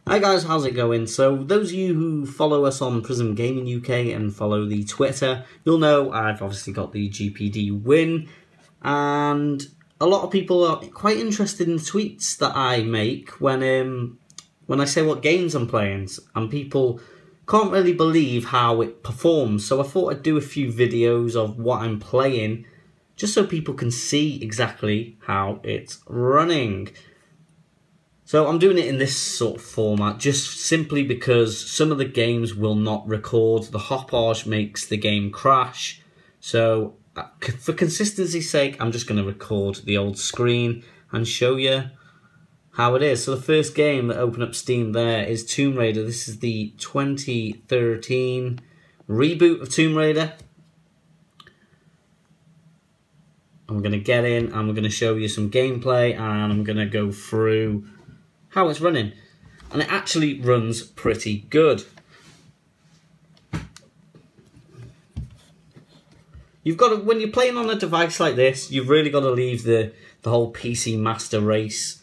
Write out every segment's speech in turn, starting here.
Hi guys, how's it going? So those of you who follow us on Prism Gaming UK and follow the Twitter, you'll know I've obviously got the GPD win, and a lot of people are quite interested in the tweets that I make when I say what games I'm playing, and people can't really believe how it performs. So I thought I'd do a few videos of what I'm playing, just so people can see exactly how it's running. So I'm doing it in this sort of format just simply because some of the games will not record. The hoppage makes the game crash. So for consistency's sake, I'm just going to record the old screen and show you how it is. So the first game that opened up Steam there is Tomb Raider. This is the 2013 reboot of Tomb Raider. I'm going to get in and we're going to show you some gameplay, and I'm going to go through how it's running, and it actually runs pretty good. You've got to, when you're playing on a device like this, you've really got to leave the whole PC Master Race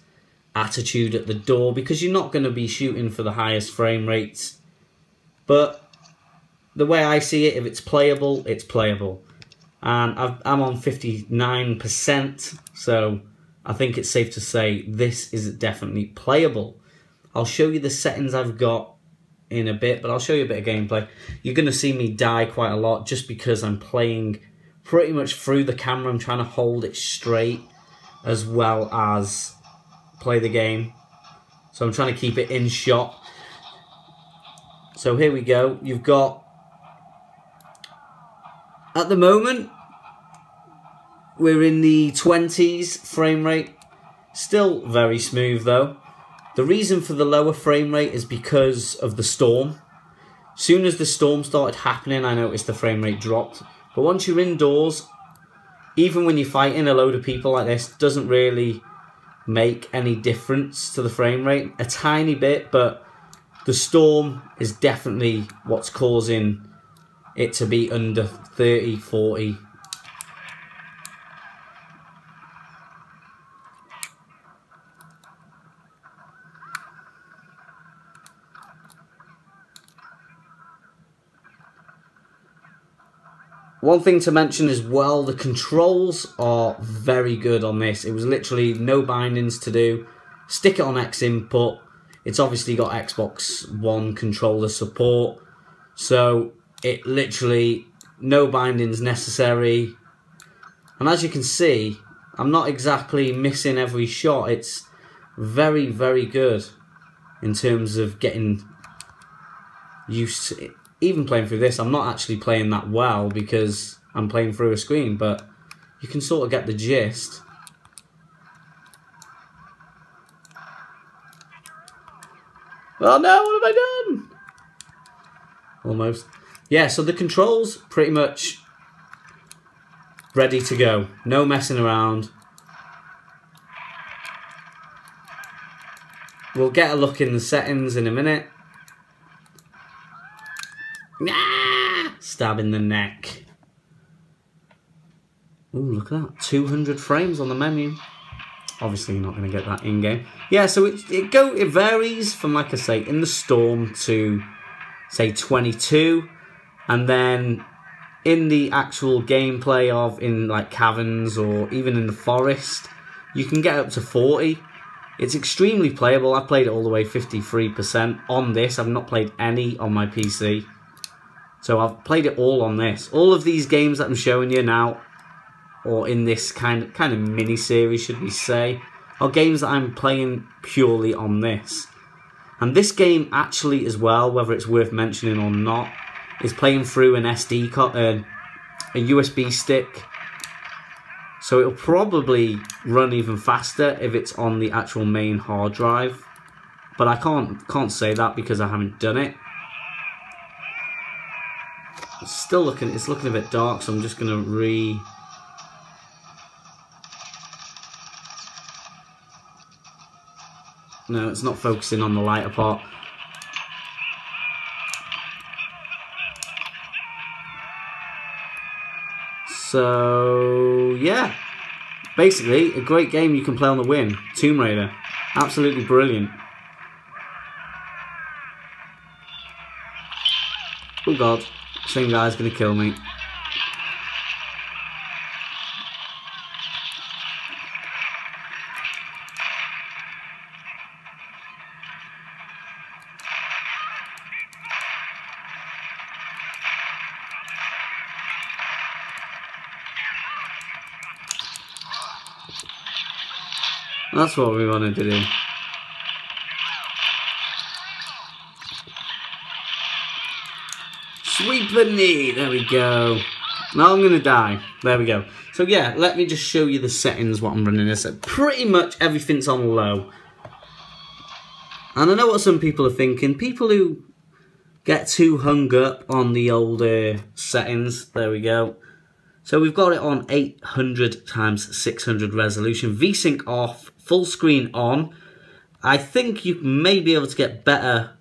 attitude at the door, because you're not going to be shooting for the highest frame rates. But the way I see it, if it's playable, it's playable. And I'm on 59%, so I think it's safe to say this is definitely playable. I'll show you the settings I've got in a bit, but I'll show you a bit of gameplay. You're going to see me die quite a lot just because I'm playing pretty much through the camera. I'm trying to hold it straight as well as play the game. So I'm trying to keep it in shot. So here we go. You've got, at the moment, we're in the 20s frame rate. Still very smooth though. The reason for the lower frame rate is because of the storm. Soon as the storm started happening, I noticed the frame rate dropped. But once you're indoors, even when you're fighting a load of people like this, doesn't really make any difference to the frame rate. A tiny bit, but the storm is definitely what's causing it to be under 30, 40. One thing to mention as well, the controls are very good on this. It was literally no bindings to do. Stick it on X input. It's obviously got Xbox One controller support. So it literally, no bindings necessary. And as you can see, I'm not exactly missing every shot. It's very, very good in terms of getting used to it. Even playing through this, I'm not actually playing that well because I'm playing through a screen, but you can sort of get the gist. Oh no, what have I done? Almost. Yeah, so the controls pretty much ready to go. No messing around. We'll get a look in the settings in a minute. Stab in the neck. Ooh, look at that. 200 frames on the menu. Obviously, you're not going to get that in-game. Yeah, so it varies from, like I say, in the storm to, say, 22. And then in the actual gameplay of, in, like, caverns or even in the forest, you can get up to 40. It's extremely playable. I played it all the way 53% on this. I've not played any on my PC. So I've played it all on this. All of these games that I'm showing you now, or in this kind of mini-series, should we say, are games that I'm playing purely on this. And this game actually as well, whether it's worth mentioning or not, is playing through an SD card, a USB stick. So it'll probably run even faster if it's on the actual main hard drive. But I can't say that because I haven't done it. It's looking a bit dark, so I'm just gonna No, it's not focusing on the lighter part. So yeah, basically a great game you can play on the Win. Tomb Raider, absolutely brilliant. Oh god, same guy's gonna kill me. That's what we wanted to do. Sweep the knee. There we go. Now I'm going to die. There we go. So yeah, let me just show you the settings, what I'm running this at. Pretty much everything's on low. And I know what some people are thinking. People who get too hung up on the older settings. There we go. So we've got it on 800 × 600 resolution. VSync off. Full screen on. I think you may be able to get better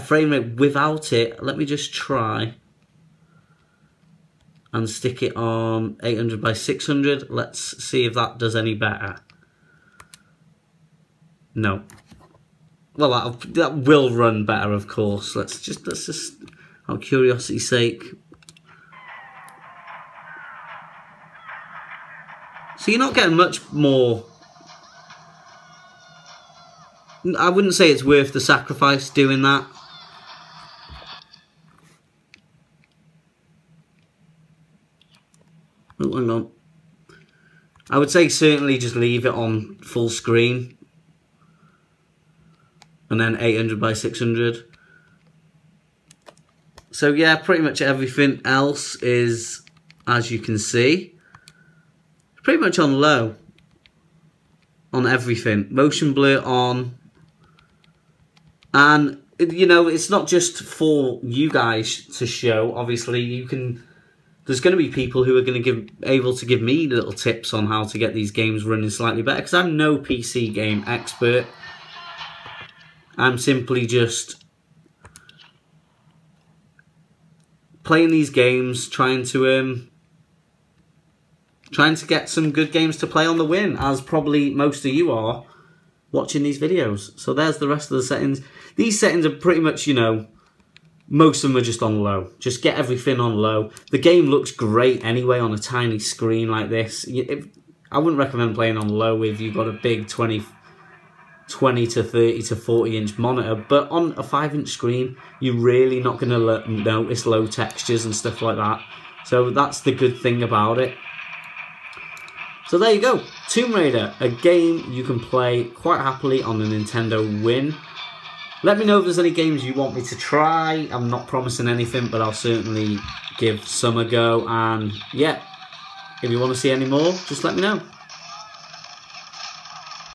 frame rate without it. Let me just try and stick it on 800 × 600. Let's see if that does any better. No. Well, that will run better, of course. Let's just out of curiosity's sake. So you're not getting much more. I wouldn't say it's worth the sacrifice doing that. Oh, hang on. I would say certainly just leave it on full screen. And then 800 × 600. So yeah, pretty much everything else is, as you can see, pretty much on low on everything. Motion blur on. And, you know, it's not just for you guys to show. Obviously, you can. There's going to be people who are going to able to give me little tips on how to get these games running slightly better. Because I'm no PC game expert. I'm simply just playing these games, trying to get some good games to play on the win, as probably most of you are watching these videos. So there's the rest of the settings. These settings are pretty much, you know, most of them are just on low. Just get everything on low. The game looks great anyway on a tiny screen like this. I wouldn't recommend playing on low if you've got a big 20 to 30 to 40 inch monitor, but on a 5-inch screen you're really not going to notice low textures and stuff like that. So that's the good thing about it. So there you go, Tomb Raider, a game you can play quite happily on the Nintendo Win. Let me know if there's any games you want me to try. I'm not promising anything, but I'll certainly give some a go. And yeah, if you want to see any more, just let me know.